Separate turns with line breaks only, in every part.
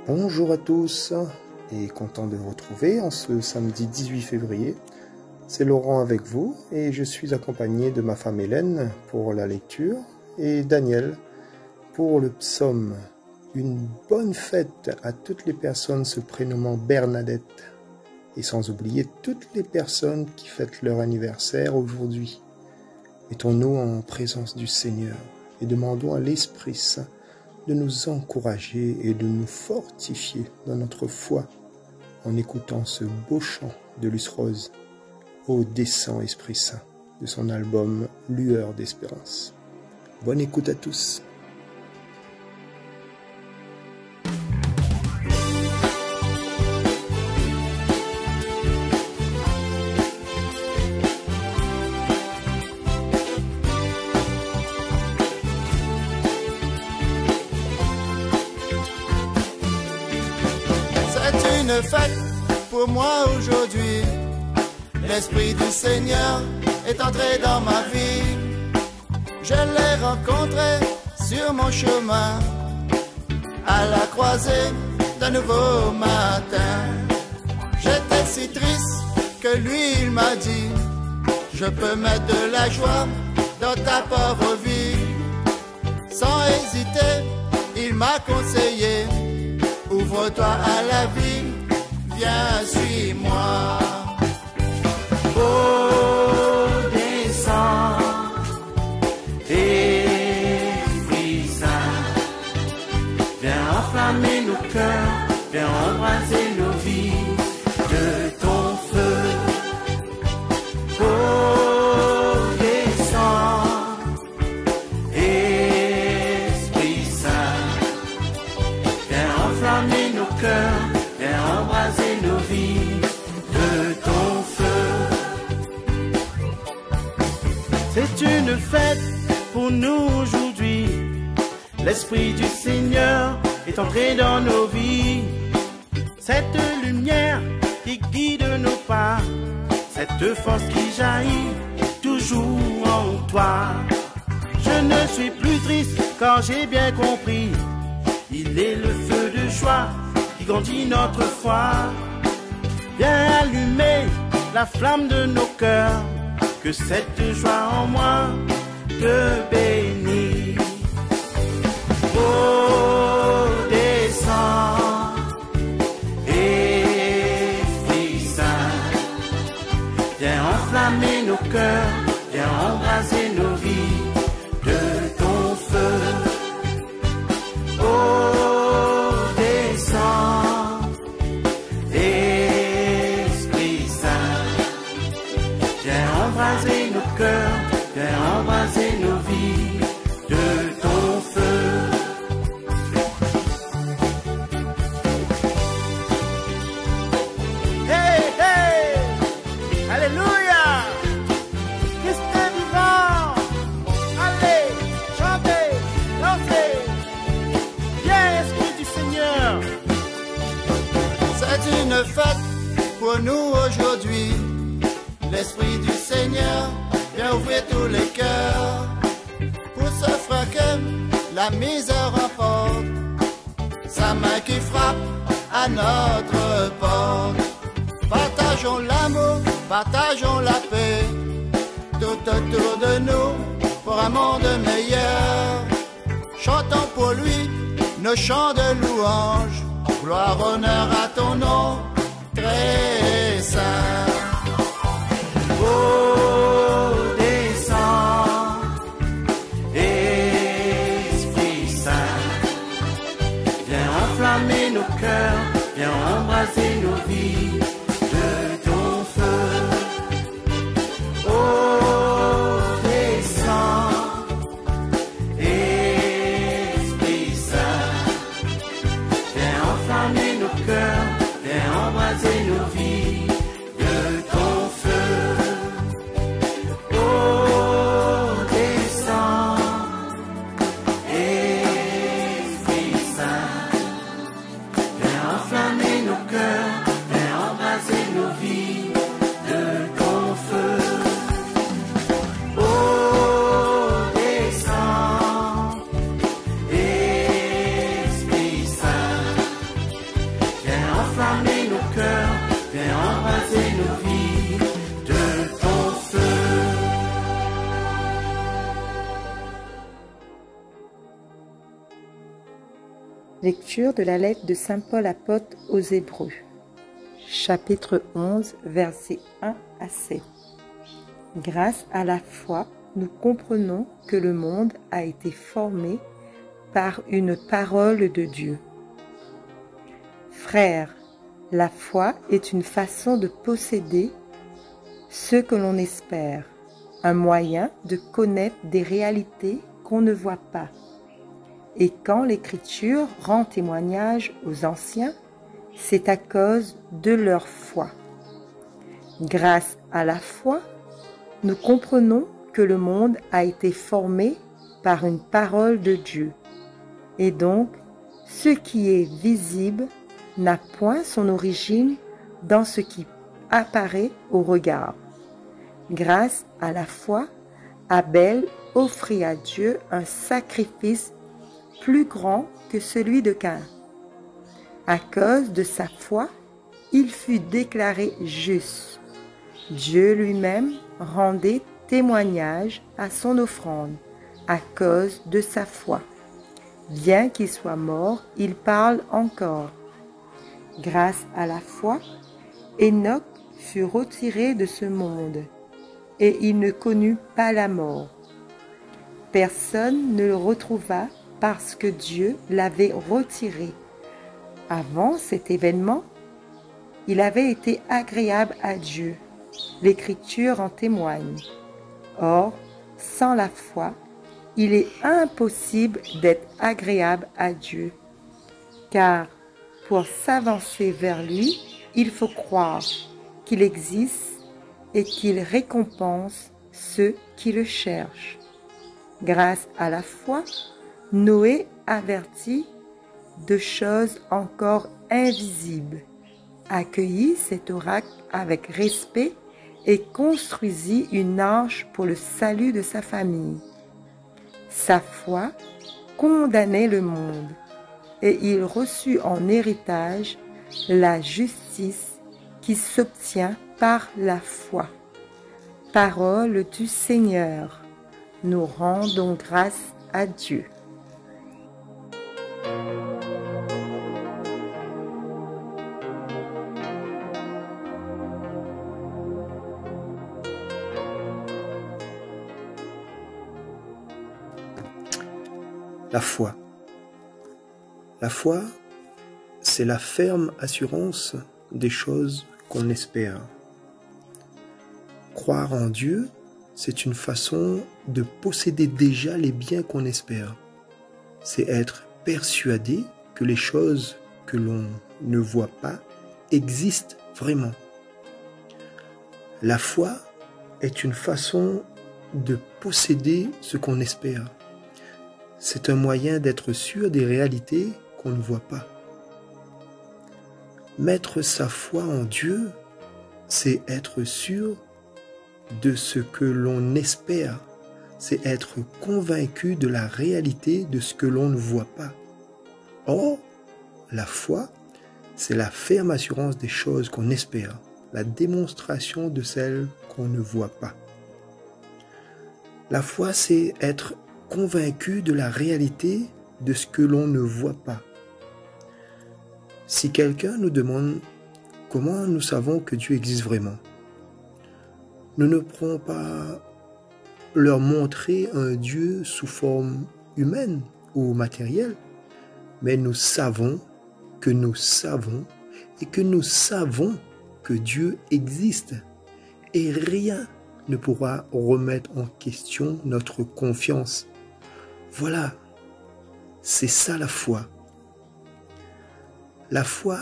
Bonjour à tous et content de vous retrouver en ce samedi 18 février. C'est Laurent avec vous et je suis accompagné de ma femme Hélène pour la lecture et Daniel pour le psaume. Une bonne fête à toutes les personnes se prénommant Bernadette et sans oublier toutes les personnes qui fêtent leur anniversaire aujourd'hui. Mettons-nous en présence du Seigneur et demandons à l'Esprit Saint de nous encourager et de nous fortifier dans notre foi en écoutant ce beau chant de Luce Rose, Ô descends Esprit Saint, de son album Lueur d'Espérance. Bonne écoute à tous.
Une fête pour moi aujourd'hui. L'Esprit du Seigneur est entré dans ma vie. Je l'ai rencontré sur mon chemin, à la croisée d'un nouveau matin. J'étais si triste que lui il m'a dit: je peux mettre de la joie dans ta pauvre vie. Sans hésiter, il m'a conseillé: ouvre-toi à la vie, viens, suis-moi.
Oh, descends, Esprit Saint, viens enflammer nos cœurs, viens embraser nos vies de ton feu. Oh, descends, Esprit Saint, viens enflammer nos cœurs, viens embraser nos vies de ton feu. C'est une fête pour nous aujourd'hui. L'Esprit du Seigneur est entré dans nos vies. Cette lumière qui guide nos pas, cette force qui jaillit toujours en toi. Je ne suis plus triste car j'ai bien compris. Il est le feu de joie qui grandit notre foi. Viens allumer la flamme de nos cœurs, que cette joie en moi te bénisse. Oh, descends, Esprit Saint, viens enflammer nos cœurs, viens embraser nos vies de ton feu. Oh, descends, Esprit Saint, viens embraser nos cœurs, viens embraser nos vies de ton feu. Hey, hey, alléluia, Christ est vivant. Allez, chantez, dansez, viens Esprit du Seigneur.
C'est une fête pour nous aujourd'hui. L'Esprit du Seigneur vient ouvrir tous les cœurs pour ce frère que la misère emporte, sa main qui frappe à notre porte. Partageons l'amour, partageons la paix, tout autour de nous pour un monde meilleur. Chantons pour lui nos chants de louange, gloire, honneur à ton nom très saint.
Oh, descends, Esprit Saint, viens enflammer nos cœurs, viens embraser nos vies de ton feu. Oh, descends, Esprit Saint, viens enflammer nos cœurs, viens embraser nos vies de ton feu. Oh, descends, Esprit Saint, viens enflammer nos cœurs, viens embraser nos vies de ton feu. Oh, descends, Esprit Saint,
Lecture de la lettre de saint Paul apôtre aux Hébreux, chapitre 11, versets 1 à 7. Grâce à la foi, nous comprenons que le monde a été formé par une parole de Dieu. Frères, la foi est une façon de posséder ce que l'on espère, un moyen de connaître des réalités qu'on ne voit pas. Et quand l'Écriture rend témoignage aux anciens, c'est à cause de leur foi. Grâce à la foi, nous comprenons que le monde a été formé par une parole de Dieu. Et donc, ce qui est visible n'a point son origine dans ce qui apparaît au regard. Grâce à la foi, Abel offrit à Dieu un sacrifice plus grand que celui de Caïn. À cause de sa foi, il fut déclaré juste. Dieu lui-même rendait témoignage à son offrande à cause de sa foi. Bien qu'il soit mort, il parle encore. Grâce à la foi, Enoch fut retiré de ce monde et il ne connut pas la mort. Personne ne le retrouva parce que Dieu l'avait retiré. Avant cet événement, il avait été agréable à Dieu. L'Écriture en témoigne. Or, sans la foi, il est impossible d'être agréable à Dieu. Car pour s'avancer vers lui, il faut croire qu'il existe et qu'il récompense ceux qui le cherchent. Grâce à la foi, Noé avertit de choses encore invisibles, accueillit cet oracle avec respect et construisit une arche pour le salut de sa famille. Sa foi condamnait le monde et il reçut en héritage la justice qui s'obtient par la foi. Parole du Seigneur, nous rendons grâce à Dieu.
La foi. La foi, c'est la ferme assurance des choses qu'on espère. Croire en Dieu, c'est une façon de posséder déjà les biens qu'on espère. C'est être persuadé que les choses que l'on ne voit pas existent vraiment. La foi est une façon de posséder ce qu'on espère. C'est un moyen d'être sûr des réalités qu'on ne voit pas. Mettre sa foi en Dieu, c'est être sûr de ce que l'on espère. C'est être convaincu de la réalité de ce que l'on ne voit pas. Or, la foi, c'est la ferme assurance des choses qu'on espère, la démonstration de celles qu'on ne voit pas. La foi, c'est être convaincu de la réalité de ce que l'on ne voit pas. Si quelqu'un nous demande comment nous savons que Dieu existe vraiment, nous ne pourrons pas leur montrer un Dieu sous forme humaine ou matérielle, mais nous savons que nous savons et que nous savons que Dieu existe et rien ne pourra remettre en question notre confiance. Voilà, c'est ça la foi. La foi,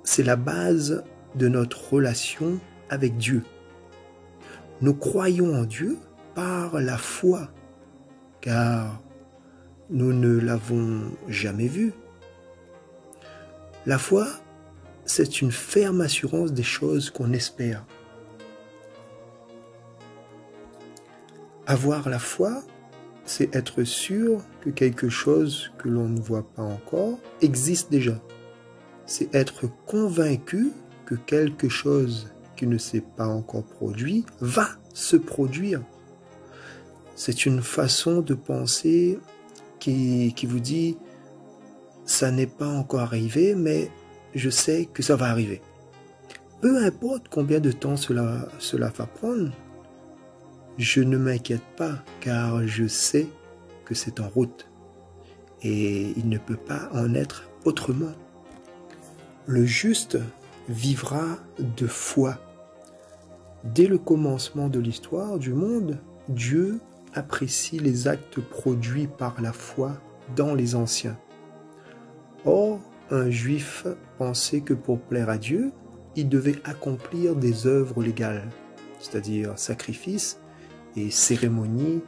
c'est la base de notre relation avec Dieu. Nous croyons en Dieu par la foi, car nous ne l'avons jamais vu. La foi, c'est une ferme assurance des choses qu'on espère. Avoir la foi, c'est être sûr que quelque chose que l'on ne voit pas encore existe déjà. C'est être convaincu que quelque chose qui ne s'est pas encore produit va se produire. C'est une façon de penser qui vous dit ça n'est pas encore arrivé, mais je sais que ça va arriver. Peu importe combien de temps cela va prendre, je ne m'inquiète pas car je sais que c'est en route et il ne peut pas en être autrement. Le juste vivra de foi. Dès le commencement de l'histoire du monde, Dieu apprécie les actes produits par la foi dans les anciens. Or, un juif pensait que pour plaire à Dieu, il devait accomplir des œuvres légales, c'est-à-dire sacrifices et cérémonies,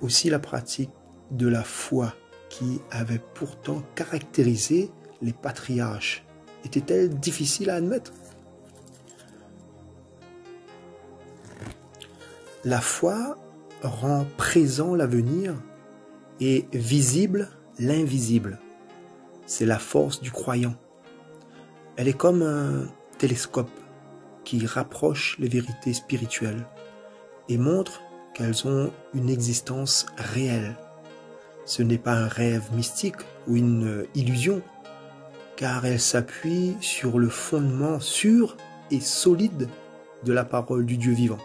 aussi la pratique de la foi qui avait pourtant caractérisé les patriarches. Était-elle difficile à admettre? La foi rend présent l'avenir et visible l'invisible. C'est la force du croyant. Elle est comme un télescope qui rapproche les vérités spirituelles et montre qu'elles ont une existence réelle. Ce n'est pas un rêve mystique ou une illusion, car elle s'appuie sur le fondement sûr et solide de la parole du Dieu vivant.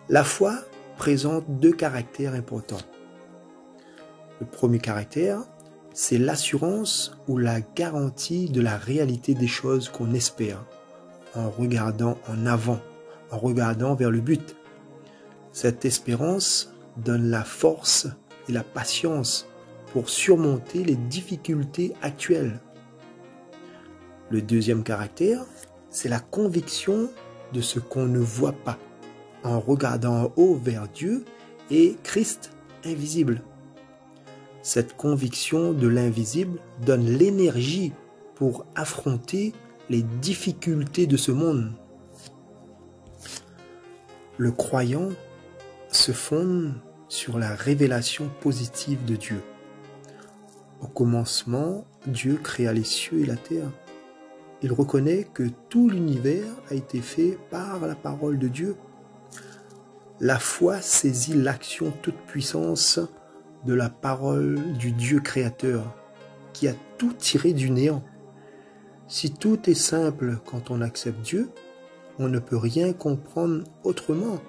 La foi présente deux caractères importants. Le premier caractère, c'est l'assurance ou la garantie de la réalité des choses qu'on espère, en regardant en avant, en regardant vers le but. Cette espérance donne la force et la patience pour surmonter les difficultés actuelles. Le deuxième caractère, c'est la conviction de ce qu'on ne voit pas, en regardant en haut vers Dieu et Christ invisible. Cette conviction de l'invisible donne l'énergie pour affronter les difficultés de ce monde. Le croyant se fonde sur la révélation positive de Dieu. Au commencement, Dieu créa les cieux et la terre. Il reconnaît que tout l'univers a été fait par la parole de Dieu. La foi saisit l'action toute puissance de la parole du Dieu créateur, qui a tout tiré du néant. Si tout est simple quand on accepte Dieu, on ne peut rien comprendre autrement.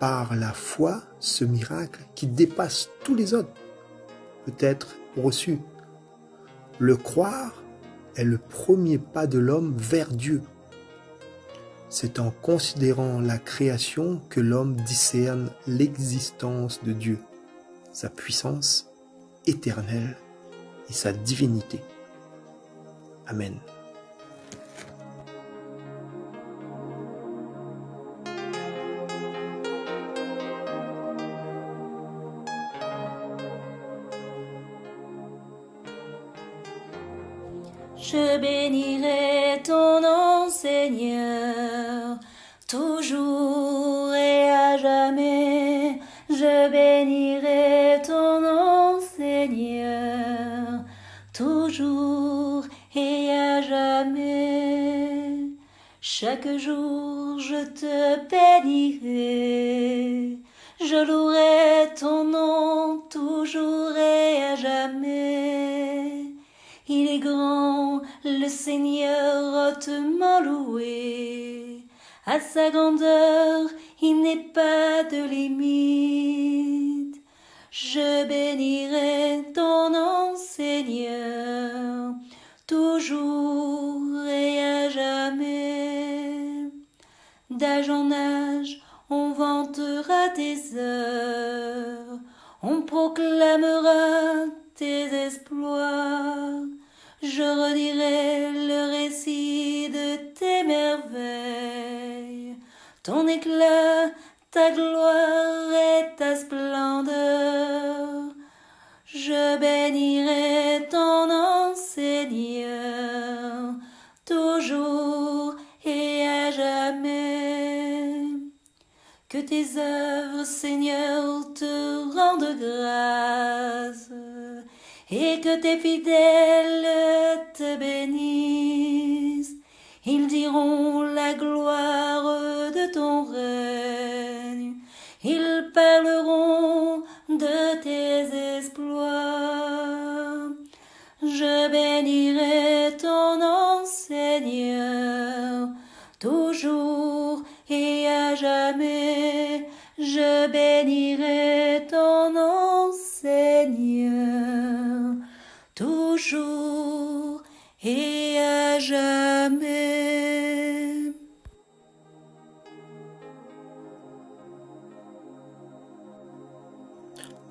Par la foi, ce miracle qui dépasse tous les autres peut être reçu. Le croire est le premier pas de l'homme vers Dieu. C'est en considérant la création que l'homme discerne l'existence de Dieu, sa puissance éternelle et sa divinité. Amen.
Je bénirai ton nom, Seigneur, toujours et à jamais. Je bénirai ton nom, Seigneur, toujours et à jamais. Chaque jour je te bénirai, je louerai ton nom, toujours et à jamais. Il est grand, le Seigneur hautement loué. À sa grandeur, il n'est pas de limite. Je bénirai ton nom, Seigneur, toujours et à jamais. D'âge en âge, on vantera tes œuvres, on proclamera tes exploits. Je redirai le récit de tes merveilles, ton éclat, ta gloire et ta splendeur. Je bénirai ton nom, Seigneur, toujours et à jamais. Que tes œuvres, Seigneur, te rendent grâce, et que tes fidèles te bénissent. Ils diront la gloire de ton règne, ils parleront de tes exploits. toujours et à jamais. Je bénirai ton nom, Seigneur, toujours et à jamais.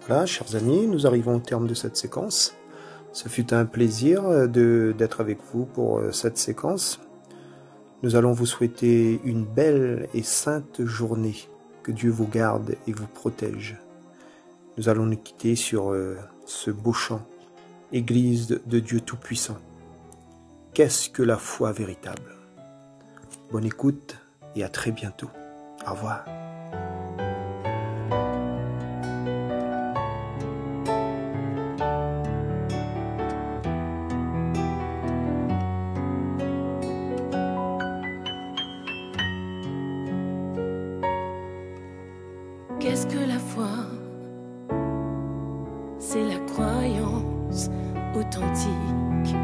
Voilà, chers amis, nous arrivons au terme de cette séquence. Ce fut un plaisir d'être avec vous pour cette séquence. Nous allons vous souhaiter une belle et sainte journée. Que Dieu vous garde et vous protège. Nous allons nous quitter sur ce beau chant, Église de Dieu Tout-Puissant. Qu'est-ce que la foi véritable? Bonne écoute et à très bientôt. Au revoir.
Qu'est-ce que la foi? C'est la croyance authentique,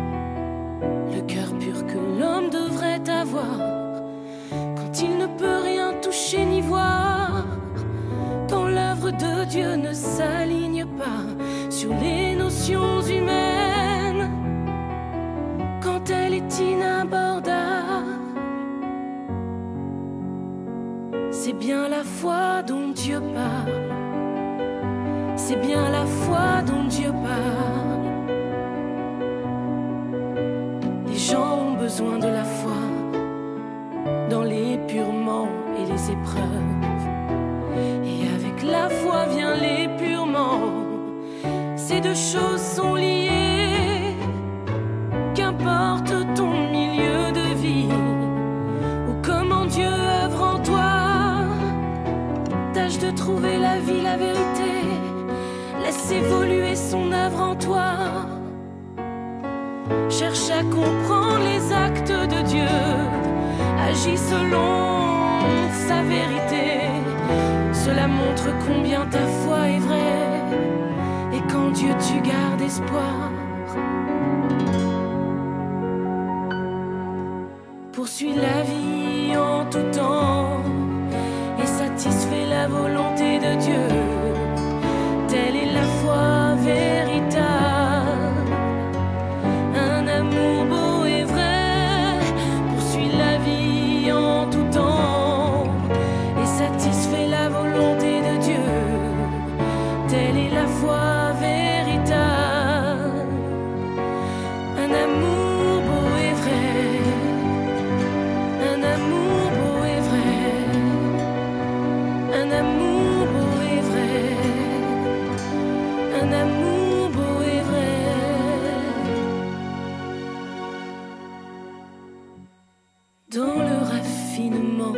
le cœur pur que l'homme devrait avoir quand il ne peut rien toucher ni voir, quand l'œuvre de Dieu ne s'aligne pas sur les notions humaines, quand elle est inabordable. C'est bien la foi dont Dieu parle. C'est bien la foi dont Dieu parle. Les gens ont besoin de la foi dans l'épurement et les épreuves. Et avec la foi vient l'épurement. Ces deux choses sont liées. Qu'importe ton milieu de vie ou comment Dieu œuvre en toi, tâche de trouver la vie, la vérité. Laisse évoluer son œuvre en toi. Cherche à comprendre les actes de Dieu. Agis selon sa vérité. Cela montre combien ta foi est vraie. Et qu'en Dieu tu gardes espoir. Poursuis la vie en tout temps et satisfais la volonté de Dieu. Telle est la foi véritable, un amour beau et vrai. Poursuis la vie en tout temps et satisfais la volonté de Dieu. Telle est la foi véritable, un amour beau et vrai, un amour beau et vrai, un amour beau et vrai, un amour beau et vrai. Dans le raffinement,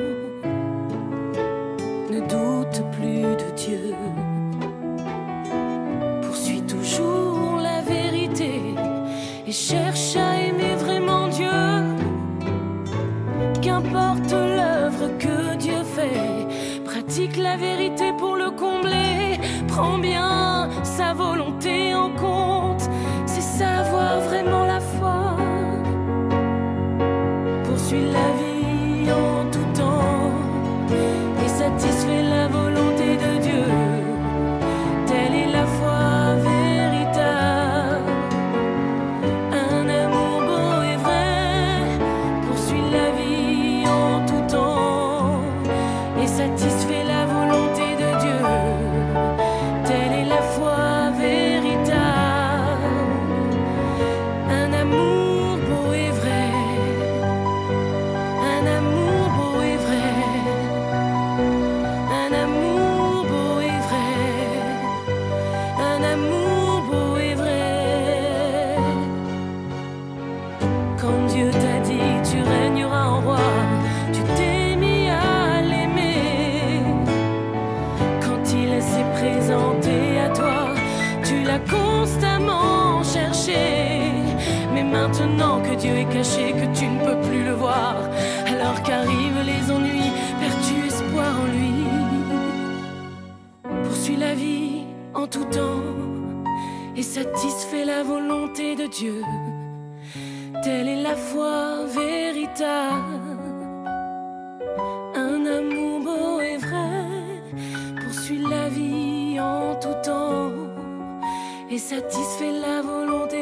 ne doute plus de Dieu. Poursuis toujours la vérité et cherche à aimer vraiment Dieu. Qu'importe l'œuvre que Dieu fait, pratique la vérité pour le combler. Prends bien sa volonté en compte, c'est savoir vraiment la foi. Poursuis la vie en tout temps et satisfais la volonté de Dieu. Telle est la foi véritable, un amour beau et vrai. Poursuis la vie en tout temps et satisfais la volonté de Dieu. Telle est la foi véritable, un amour beau et vrai, un amour beau et vrai, un amour beau et vrai, un amour beau et vrai. Quand Dieu t'a dit tu régneras en roi, tu t'es mis à l'aimer. Quand il s'est présenté à toi, tu l'as constamment cherché. Mais maintenant que Dieu est caché, que tu ne peux plus le voir, alors qu'arrivent les ennuis, perds-tu espoir en lui. Poursuis la vie en tout temps et satisfais la volonté de Dieu. Telle est la foi véritable, tout temps et satisfait la volonté